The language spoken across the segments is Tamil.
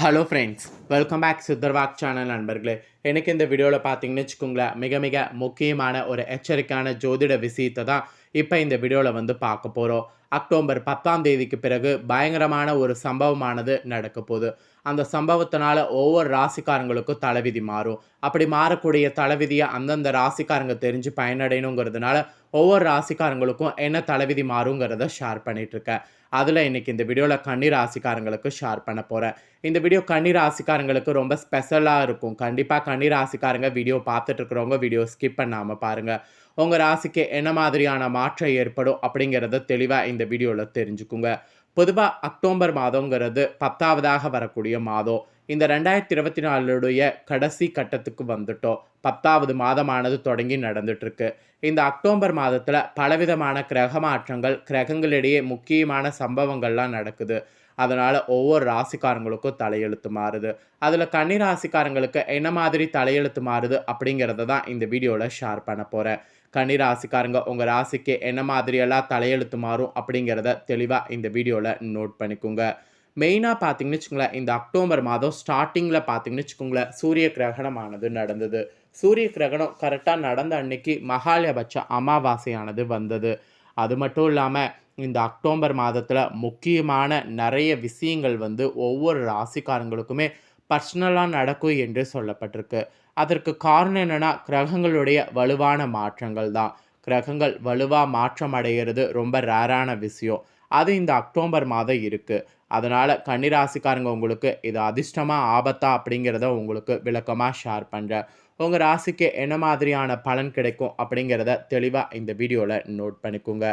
ஹலோ ஃப்ரெண்ட்ஸ், வெல்கம் பேக் சித்தர்வாக் சேனல் நண்பர்களே. எனக்கு இந்த வீடியோவில் பார்த்தீங்கன்னு வச்சுக்கோங்களேன், மிக மிக முக்கியமான ஒரு எச்சரிக்கையான ஜோதிட விஷயத்தை தான் இப்போ இந்த வீடியோவில் பார்க்க போகிறோம். அக்டோபர் 10ஆம் தேதிக்கு பிறகு பயங்கரமான ஒரு சம்பவமானது நடக்க போகுது. அந்த சம்பவத்தினால ஒவ்வொரு ராசிக்காரங்களுக்கும் தலைவிதி மாறும். அப்படி மாறக்கூடிய தலைவிதியை அந்தந்த ராசிக்காரங்க தெரிஞ்சு பயனடையணுங்கிறதுனால ஒவ்வொரு ராசிக்காரங்களுக்கும் என்ன தலைவிதி மாறுங்கிறத ஷேர் பண்ணிகிட்ருக்கேன். அதில் இன்றைக்கி இந்த வீடியோவில் கன்னி ராசிக்காரங்களுக்கு ஷேர் பண்ண போகிறேன். இந்த வீடியோ கன்னி ராசிக்காரங்களுக்கு ரொம்ப ஸ்பெஷலாக இருக்கும். கண்டிப்பாக கன்னி ராசிக்காரங்க வீடியோ பார்த்துட்டு இருக்கிறவங்க வீடியோ ஸ்கிப் பண்ணாமல் பாருங்கள். உங்கள் ராசிக்கு என்ன மாதிரியான மாற்றம் ஏற்படும் அப்படிங்கிறத தெளிவாக இந்த வீடியோவில் தெரிஞ்சுக்குங்க. பொதுவாக அக்டோபர் மாதங்கிறது 10ஆவதாக வரக்கூடிய மாதம். இந்த 2024 கடைசி கட்டத்துக்கு வந்துட்டோம். 10ஆவது மாதமானது தொடங்கி நடந்துட்டுருக்கு. இந்த அக்டோபர் மாதத்தில் பலவிதமான கிரக மாற்றங்கள், கிரகங்களிடையே முக்கியமான சம்பவங்கள்லாம் நடக்குது. அதனால் ஒவ்வொரு ராசிக்காரங்களுக்கும் தலையெழுத்து மாறுது. அதில் கன்னி ராசிக்காரங்களுக்கு என்ன மாதிரி தலையெழுத்து மாறுது அப்படிங்கிறத தான் இந்த வீடியோவில் ஷேர் பண்ண போகிறேன். கன்னி ராசிக்காரங்க உங்கள் ராசிக்கு என்ன மாதிரியெல்லாம் தலையெழுத்து மாறும் அப்படிங்கிறத தெளிவாக இந்த வீடியோவில் நோட் பண்ணிக்கோங்க. மெயினாக பார்த்தீங்கன்னு வச்சுக்கோங்களேன், இந்த அக்டோபர் மாதம் ஸ்டார்டிங்கில் பார்த்தீங்கன்னு வச்சுக்கோங்களேன், சூரிய கிரகணமானது நடந்தது. சூரிய கிரகணம் கரெக்டாக நடந்த அன்னைக்கு மகாலயபட்ச அமாவாசையானது வந்தது. அது மட்டும் இல்லாமல் இந்த அக்டோபர் மாதத்தில் முக்கியமான நிறைய விஷயங்கள் ஒவ்வொரு ராசிக்காரங்களுக்குமே பர்சனலாக நடக்கும் என்று சொல்லப்பட்டிருக்கு. அதற்கு காரணம் என்னென்னா, கிரகங்களுடைய வலுவான மாற்றங்கள் தான். கிரகங்கள் வலுவாக மாற்றம் அடைகிறது ரொம்ப ரேரான விஷயம். அது இந்த அக்டோபர் மாதம் இருக்குது. அதனால் கன்னிராசிக்காரங்க உங்களுக்கு இது அதிர்ஷ்டமாக ஆபத்தா அப்படிங்கிறத உங்களுக்கு விளக்கமாக ஷேர் பண்ணுறேன். உங்கள் ராசிக்கு என்ன மாதிரியான பலன் கிடைக்கும் அப்படிங்கிறத தெளிவாக இந்த வீடியோவில் நோட் பண்ணிக்கோங்க.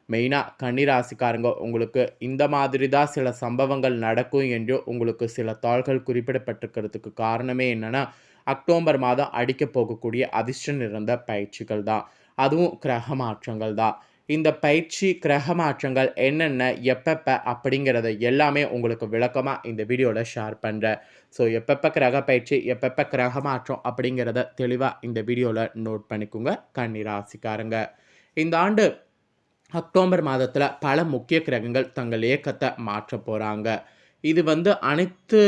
மெயினாக கன்னிராசிக்காரங்க உங்களுக்கு இந்த மாதிரி தான் சில சம்பவங்கள் நடக்கும் என்று உங்களுக்கு சில தாள்கள் குறிப்பிடப்பட்டிருக்கிறதுக்கு காரணமே என்னென்னா, அக்டோபர் மாதம் அடிக்க போகக்கூடிய அதிர்ஷ்ட நிறைந்த பயிற்சிகள் தான். அதுவும் கிரக மாற்றங்கள் தான். இந்த பயிற்சி கிரக மாற்றங்கள் என்னென்ன, எப்பப்போ அப்படிங்கிறத எல்லாமே உங்களுக்கு விளக்கமாக இந்த வீடியோவில் ஷேர் பண்ணுறேன். ஸோ எப்பப்போ கிரக பயிற்சி, எப்பப்போ கிரக மாற்றம் அப்படிங்கிறத தெளிவாக இந்த வீடியோவில் நோட் பண்ணிக்கோங்க கன்னி ராசிக்காரங்க. இந்த ஆண்டு அக்டோபர் மாதத்தில் பல முக்கிய கிரகங்கள் தங்கள் இயக்கத்தை மாற்ற போகிறாங்க. இது அனைத்து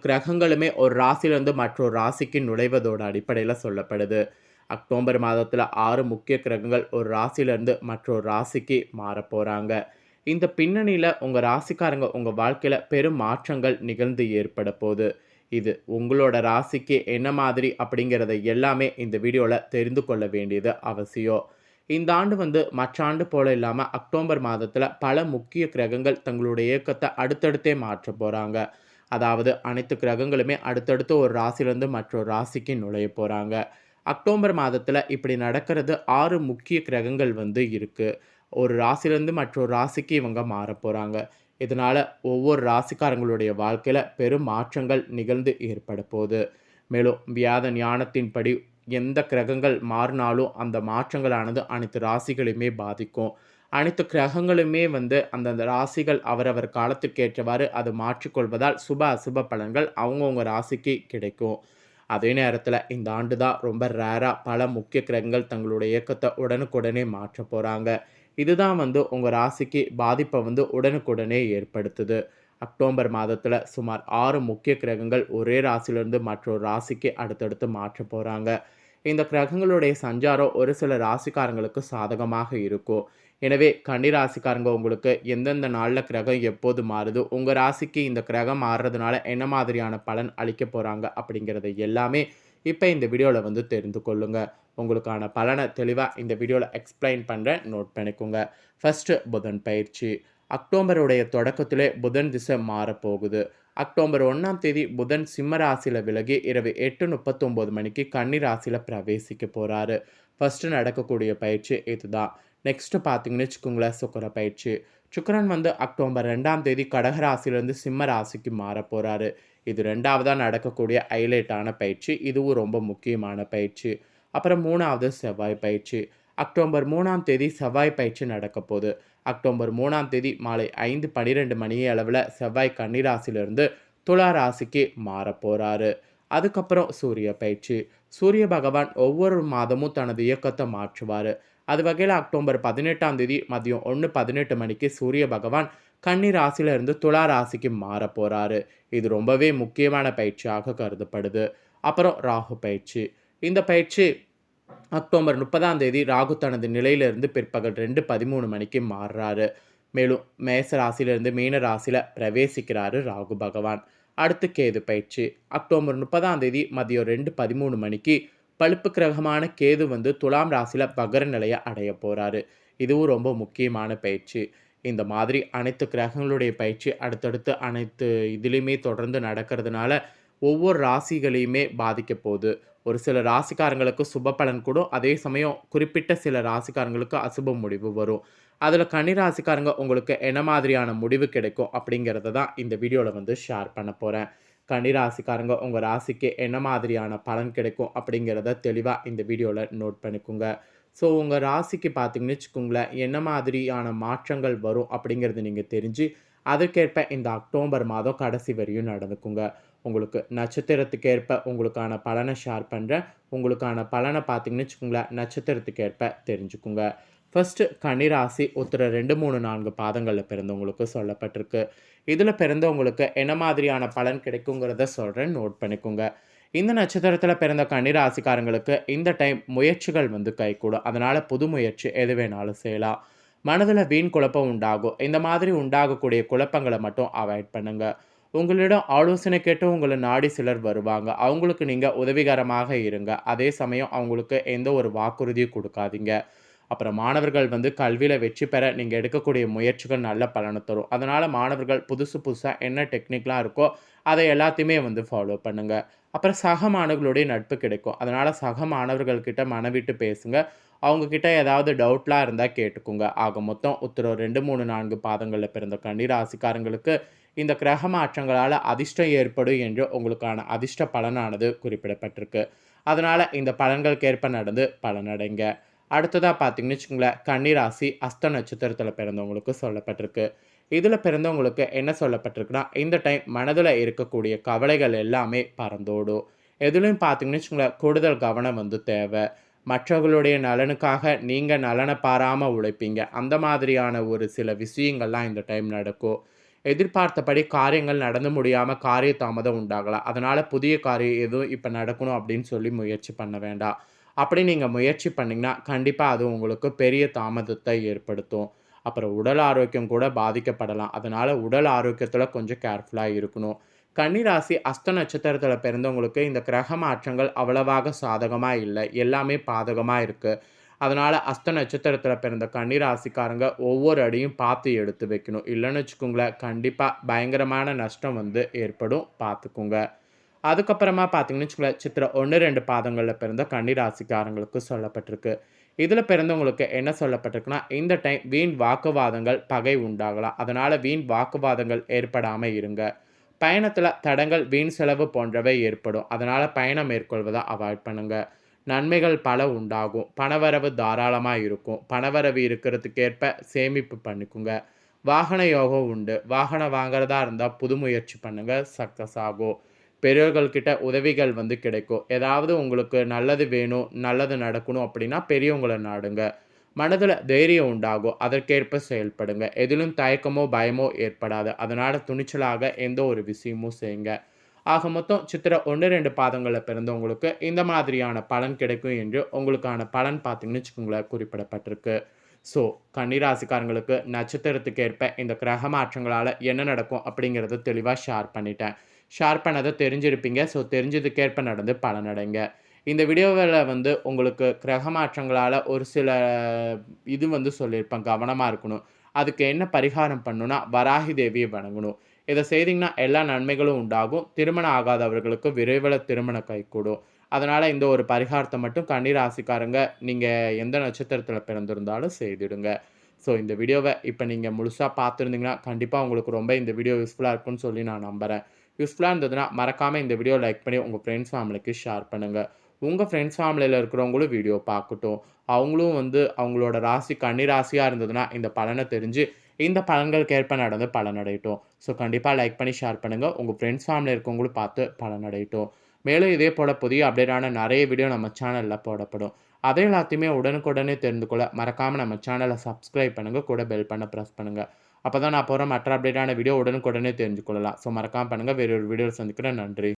கிரகங்களுமே ஒரு ராசியிலேருந்து மற்றொரு ராசிக்கு நுழைவதோட அடிப்படையில் சொல்லப்படுது. அக்டோபர் மாதத்தில் 6 முக்கிய கிரகங்கள் ஒரு ராசியிலேருந்து மற்றொரு ராசிக்கு மாறப்போகிறாங்க. இந்த பின்னணியில் உங்கள் ராசிக்காரங்க உங்கள் வாழ்க்கையில் பெரும் மாற்றங்கள் நிகழ்ந்து ஏற்பட போகுது. இது உங்களோட ராசிக்கு என்ன மாதிரி அப்படிங்கிறத எல்லாமே இந்த வீடியோவில் தெரிந்து கொள்ள வேண்டியது அவசியம். இந்த ஆண்டு மற்ற ஆண்டு போல இல்லாமல் அக்டோபர் மாதத்தில் பல முக்கிய கிரகங்கள் தங்களுடைய இயக்கத்தை அடுத்தடுத்தே மாற்ற போகிறாங்க. அதாவது அனைத்து கிரகங்களுமே அடுத்தடுத்து ஒரு ராசியிலேருந்து மற்றொரு ராசிக்கு நுழைய போகிறாங்க. அக்டோபர் மாதத்தில் இப்படி நடக்கிறது 6 முக்கிய கிரகங்கள் இருக்குது. ஒரு ராசியிலேருந்து மற்றொரு ராசிக்கு இவங்க மாற போகிறாங்க. இதனால் ஒவ்வொரு ராசிக்காரங்களுடைய வாழ்க்கையில் பெரும் மாற்றங்கள் நிகழ்ந்து ஏற்பட போகுது. மேலும் வியாத ஞானத்தின்படி எந்த கிரகங்கள் மாறினாலும் அந்த மாற்றங்களானது அனைத்து ராசிகளையுமே பாதிக்கும். அனைத்து கிரகங்களுமே அந்தந்த ராசிகள் அவரவர் காலத்துக்கு ஏற்றவாறு அது மாற்றிக்கொள்வதால் சுப அசுப பலன்கள் அவங்கவுங்க ராசிக்கு கிடைக்கும். அதே நேரத்தில் இந்த ஆண்டு தான் ரொம்ப ரேராக பல முக்கிய கிரகங்கள் தங்களுடைய இயக்கத்தை உடனுக்குடனே மாற்ற போகிறாங்க. இதுதான் உங்கள் ராசிக்கு பாதிப்பை உடனுக்குடனே ஏற்படுத்துது. அக்டோபர் மாதத்தில் சுமார் 6 முக்கிய கிரகங்கள் ஒரே ராசியிலிருந்து மற்றொரு ராசிக்கு அடுத்தடுத்து மாற்ற போகிறாங்க. இந்த கிரகங்களுடைய சஞ்சாரம் ஒரு சில ராசிக்காரங்களுக்கு சாதகமாக இருக்கும். எனவே கன்னி ராசிக்காரங்க உங்களுக்கு எந்தெந்த நாளில் கிரகம் எப்போது மாறுது, உங்கள் ராசிக்கு இந்த கிரகம் மாறுறதுனால என்ன மாதிரியான பலன் அளிக்க போகிறாங்க அப்படிங்கிறத எல்லாமே இப்போ இந்த வீடியோவில் தெரிந்து கொள்ளுங்க. உங்களுக்கான பலனை தெளிவாக இந்த வீடியோவில் எக்ஸ்பிளைன் பண்ணுறேன், நோட் பண்ணிக்கோங்க. ஃபஸ்ட்டு புதன் பயிற்சி. அக்டோபருடைய தொடக்கத்திலே புதன் திசை மாறப்போகுது. அக்டோபர் 1ஆம் தேதி புதன் சிம்ம ராசியில் விலகி இரவு 8:39 மணிக்கு கன்னி ராசியில் பிரவேசிக்க போகிறாரு. ஃபஸ்ட்டு நடக்கக்கூடிய பயிற்சி இதுதான். நெக்ஸ்ட்டு பார்த்தீங்கன்னு வச்சுக்கோங்களேன், சுக்கிர பயிற்சி. சுக்கிரன் அக்டோபர் 2ஆம் தேதி கடக ராசியிலேருந்து சிம்ம ராசிக்கு மாற போகிறாரு. இது 2ஆவதாக நடக்கக்கூடிய ஹைலைட்டான பயிற்சி. இதுவும் ரொம்ப முக்கியமான பயிற்சி. அப்புறம் 3ஆவது செவ்வாய் பயிற்சி. அக்டோபர் 3ஆம் தேதி செவ்வாய் பயிற்சி நடக்க போகுது. அக்டோபர் 3ஆம் தேதி மாலை 5:12 மணி அளவில் செவ்வாய் கன்னிராசிலிருந்து துலா ராசிக்கு மாற போகிறாரு. அதுக்கப்புறம் சூரிய பயிற்சி. சூரிய பகவான் ஒவ்வொரு மாதமும் தனது இயக்கத்தை மாற்றுவார். அது வகையில் அக்டோபர் 18ஆம் தேதி மதியம் 1:18 மணிக்கு சூரிய பகவான் கன்னி ராசியிலிருந்து துலா ராசிக்கு மாற போகிறாரு. இது ரொம்பவே முக்கியமான பயிற்சியாக கருதப்படுது. அப்புறம் ராகு பயிற்சி. இந்த பயிற்சி அக்டோபர் 30ஆம் தேதி ராகு தனது நிலையிலிருந்து பிற்பகல் 2:13 மணிக்கு மாறுறாரு. மேலும் மேச ராசியிலிருந்து மீன ராசியில் பிரவேசிக்கிறாரு ராகு பகவான். அடுத்து கேது பயிற்சி. அக்டோபர் 30ஆம் தேதி மதியம் 2:13 மணிக்கு பழுப்பு கிரகமான கேது வந்து துலாம் ராசியில் வக்ர நிலையை அடைய போகிறாரு. இதுவும் ரொம்ப முக்கியமான பயிற்சி. இந்த மாதிரி அனைத்து கிரகங்களுடைய பயிற்சி அடுத்தடுத்து அனைத்து இதுலேயுமே தொடர்ந்து நடக்கிறதுனால ஒவ்வொரு ராசிகளையுமே பாதிக்க போகுது. ஒரு சில ராசிக்காரங்களுக்கு சுப பலன் கூடும். அதே சமயம் குறிப்பிட்ட சில ராசிக்காரங்களுக்கு அசுப முடிவு வரும். அதில் கன்னி ராசிக்காரங்க உங்களுக்கு என்ன மாதிரியான முடிவு கிடைக்கும் அப்படிங்கிறத தான் இந்த வீடியோவில் வந்து ஷேர் பண்ண போகிறேன். கன்னி ராசிக்காரங்க உங்கள் ராசிக்கு என்ன மாதிரியான பலன் கிடைக்கும் அப்படிங்கிறத தெளிவாக இந்த வீடியோவில் நோட் பண்ணிக்கோங்க. ஸோ உங்கள் ராசிக்கு பார்த்தீங்கன்னு வச்சுக்கோங்களேன், என்ன மாதிரியான மாற்றங்கள் வரும் அப்படிங்கிறது நீங்கள் தெரிஞ்சு அதற்கேற்ப இந்த அக்டோபர் மாதம் கடைசி வரையும் நடந்துக்குங்க. உங்களுக்கு நட்சத்திரத்துக்கு ஏற்ப உங்களுக்கான பலனை ஷேர் பண்ணுறேன். உங்களுக்கான பலனை பார்த்தீங்கன்னு வச்சுக்கோங்களேன், நட்சத்திரத்துக்கு ஏற்ப தெரிஞ்சுக்குங்க. ஃபஸ்ட்டு கன்னிராசி உத்திர 2, 3, 4 பாதங்களில் பிறந்தவங்களுக்கு சொல்லப்பட்டிருக்கு. இதில் பிறந்தவங்களுக்கு என்ன மாதிரியான பலன் கிடைக்குங்கிறத சொல்கிறேன், நோட் பண்ணிக்கோங்க. இந்த நட்சத்திரத்தில் பிறந்த கன்னிராசிக்காரங்களுக்கு இந்த டைம் முயற்சிகள் வந்து கைகூடும். அதனால் புது முயற்சி எது வேணாலும் செய்யலாம். மனதில் வீண் குழப்பம் உண்டாகும். இந்த மாதிரி உண்டாகக்கூடிய குழப்பங்களை மட்டும் அவாய்ட் பண்ணுங்கள். உங்களிடம் ஆலோசனை கேட்டு உங்களை நாடி சிலர் வருவாங்க. அவங்களுக்கு நீங்கள் உதவிகரமாக இருங்க. அதே சமயம் அவங்களுக்கு எந்த ஒரு வாக்குறுதியும் கொடுக்காதீங்க. அப்புறம் மாணவர்கள் வந்து கல்வியில் வெற்றி பெற நீங்கள் எடுக்கக்கூடிய முயற்சிகள் நல்ல பலனை தரும். அதனால் மாணவர்கள் புதுசு புதுசாக என்ன டெக்னிக்லாம் இருக்கோ அதை எல்லாத்தையுமே வந்து ஃபாலோ பண்ணுங்கள். அப்புறம் சக மாணவர்களுடைய நட்பு கிடைக்கும். அதனால் சக மாணவர்கள்கிட்ட மனவிட்டு பேசுங்க. அவங்கக்கிட்ட ஏதாவது டவுட்லாம் இருந்தால் கேட்டுக்குங்க. ஆக மொத்தம் உத்திரம் 2, 3, 4 பாதங்களில் பிறந்த கன்னி ராசிக்காரங்களுக்கு இந்த கிரக மாற்றங்களால் அதிர்ஷ்டம் ஏற்படும் என்று உங்களுக்கான அதிர்ஷ்ட பலனானது குறிப்பிடப்பட்டிருக்கு. அதனால் இந்த பலன்களுக்கேற்ப நடந்து பலனடைங்க. அடுத்ததாக பார்த்தீங்கன்னு வச்சுக்கோங்களேன், கன்னிராசி அஸ்த நட்சத்திரத்தில் பிறந்தவங்களுக்கு சொல்லப்பட்டிருக்கு. இதில் பிறந்தவங்களுக்கு என்ன சொல்லப்பட்டிருக்குன்னா, இந்த டைம் மனதில் இருக்கக்கூடிய கவலைகள் எல்லாமே பறந்தோடும். எதுலையும் பார்த்தீங்கன்னு வச்சுக்கோங்களேன், கூடுதல் கவனம் வந்து தேவை. மற்றவர்களுடைய நலனுக்காக நீங்கள் நலனை பாராமல் உழைப்பீங்க. அந்த மாதிரியான ஒரு சில விஷயங்கள்லாம் இந்த டைம் நடக்கும். எதிர்பார்த்தபடி காரியங்கள் நடந்து முடியாமல் காரிய தாமதம் உண்டாகலாம். அதனால் புதிய காரியம் எதுவும் இப்போ நடக்கணும் அப்படின்னு சொல்லி முயற்சி பண்ண வேண்டாம். அப்படி நீங்கள் முயற்சி பண்ணிங்கன்னா கண்டிப்பாக அது உங்களுக்கு பெரிய தாமதத்தை ஏற்படுத்தும். அப்புறம் உடல் ஆரோக்கியம் கூட பாதிக்கப்படலாம். அதனால் உடல் ஆரோக்கியத்தில் கொஞ்சம் கேர்ஃபுல்லாக இருக்கணும். கன்னிராசி அஸ்த நட்சத்திரத்தில் பிறந்தவங்களுக்கு இந்த கிரக மாற்றங்கள் அவ்வளவாக சாதகமாக இல்லை. எல்லாமே பாதகமாக இருக்குது. அதனால் அஸ்த நட்சத்திரத்தில் பிறந்த கன்னிராசிக்காரங்க ஒவ்வொரு அடியும் பார்த்து எடுத்து வைக்கணும். இல்லைன்னு வச்சுக்கோங்களேன், கண்டிப்பாக பயங்கரமான நஷ்டம் வந்து ஏற்படும். பார்த்துக்குங்க. அதுக்கப்புறமா பார்த்தீங்கன்னு வச்சுக்கோங்களேன், சித்திரை 1, 2 பாதங்களில் பிறந்த கன்னிராசிக்காரங்களுக்கு சொல்லப்பட்டிருக்கு. இதில் பிறந்தவங்களுக்கு என்ன சொல்லப்பட்டிருக்குன்னா, இந்த டைம் வீண் வாக்குவாதங்கள் பகை உண்டாகலாம். அதனால் வீண் வாக்குவாதங்கள் ஏற்படாமல் இருங்க. பயணத்தில் தடங்கள் வீண் செலவு போன்றவை ஏற்படும். அதனால் பயணம் மேற்கொள்வதை அவாய்ட் பண்ணுங்கள். நன்மைகள் பல உண்டாகும். பணவரவு தாராளமாக இருக்கும். பணவரவு இருக்கிறதுக்கேற்ப சேமிப்பு பண்ணிக்குங்க. வாகன யோகம் உண்டு. வாகனம் வாங்குறதா இருந்தால் புது முயற்சி பண்ணுங்கள், சக்ஸஸ் ஆகும். பெரியவர்கள்கிட்ட உதவிகள் வந்து கிடைக்கும். ஏதாவது உங்களுக்கு நல்லது வேணும், நல்லது நடக்கணும் அப்படின்னா பெரியவங்களை நாடுங்க. மனதில் தைரியம் உண்டாகும். அதற்கேற்ப செயல்படுங்க. எதிலும் தயக்கமோ பயமோ ஏற்படாது. அதனால் துணிச்சலாக எந்த ஒரு விஷயமும் செய்யுங்க. ஆக மொத்தம் சித்திரை 1, 2 பாதங்களில் பிறந்தவங்களுக்கு இந்த மாதிரியான பலன் கிடைக்கும் என்று உங்களுக்கான பலன் பார்த்தீங்கன்னு வச்சுக்கோங்களேன் குறிப்பிடப்பட்டிருக்கு. ஸோ கன்னிராசிக்காரங்களுக்கு நட்சத்திரத்துக்கு ஏற்ப இந்த கிரக மாற்றங்களால் என்ன நடக்கும் அப்படிங்கிறத தெளிவாக ஷேர் பண்ணிட்டேன். ஷேர் பண்ணதை தெரிஞ்சிருப்பீங்க. ஸோ தெரிஞ்சதுக்கேற்ப நடந்து பலனடைங்க. இந்த வீடியோவில் வந்து உங்களுக்கு கிரக மாற்றங்களால் ஒரு சில இது வந்து சொல்லியிருப்பேன், கவனமாக இருக்கணும். அதுக்கு என்ன பரிகாரம் பண்ணணும்னா, வராகி தேவியை வணங்கணும். இதை செய்திங்கன்னா எல்லா நன்மைகளும் உண்டாகும். திருமணம் ஆகாதவர்களுக்கு விரைவில் திருமணம் கைகூடும். அதனால் இந்த ஒரு பரிகாரத்தை மட்டும் கன்னிராசிக்காரங்க நீங்கள் எந்த நட்சத்திரத்தில் பிறந்திருந்தாலும் செய்திடுங்க. ஸோ இந்த வீடியோவை இப்போ நீங்கள் முழுசாக பார்த்துருந்தீங்கன்னா கண்டிப்பாக உங்களுக்கு ரொம்ப இந்த வீடியோ யூஸ்ஃபுல்லாக இருக்கும்னு சொல்லி நான் நம்புகிறேன். யூஸ்ஃபுல்லாக இருந்ததுன்னா மறக்காமல் இந்த வீடியோ லைக் பண்ணி உங்கள் ஃப்ரெண்ட்ஸ் ஃபேமிலிக்கு ஷேர் பண்ணுங்கள். உங்கள் ஃப்ரெண்ட்ஸ் ஃபேமிலியில் இருக்கிறவங்களும் வீடியோ பார்க்கட்டும். அவங்களும் வந்து அவங்களோட ராசி கன்னி ராசியாக இருந்ததுன்னா இந்த பலனை தெரிஞ்சு இந்த பலன்களுக்கேற்ப நடந்து பலனடையட்டும். ஸோ கண்டிப்பாக லைக் பண்ணி ஷேர் பண்ணுங்கள். உங்கள் ஃப்ரெண்ட்ஸ் ஃபேமிலியில் இருக்கவங்களும் பார்த்து பலனடையட்டும். மேலும் இதே போல் புதிய அப்டேட்டான நிறைய வீடியோ நம்ம சேனலில் போடப்படும். அதை எல்லாத்தையுமே உடனுக்குடனே தெரிந்து கொள்ள மறக்காமல் நம்ம சேனலை சப்ஸ்கிரைப் பண்ணுங்கள். கூட பெல் பண்ண ப்ரெஸ் பண்ணுங்கள். அப்போ தான் நான் போகிற மற்ற அப்டேட்டான வீடியோ உடனுக்குடனே தெரிஞ்சுக்கொள்ளலாம். ஸோ மறக்காம பண்ணுங்கள். வேறு ஒரு வீடியோவில் சந்திக்கிறேன். நன்றி.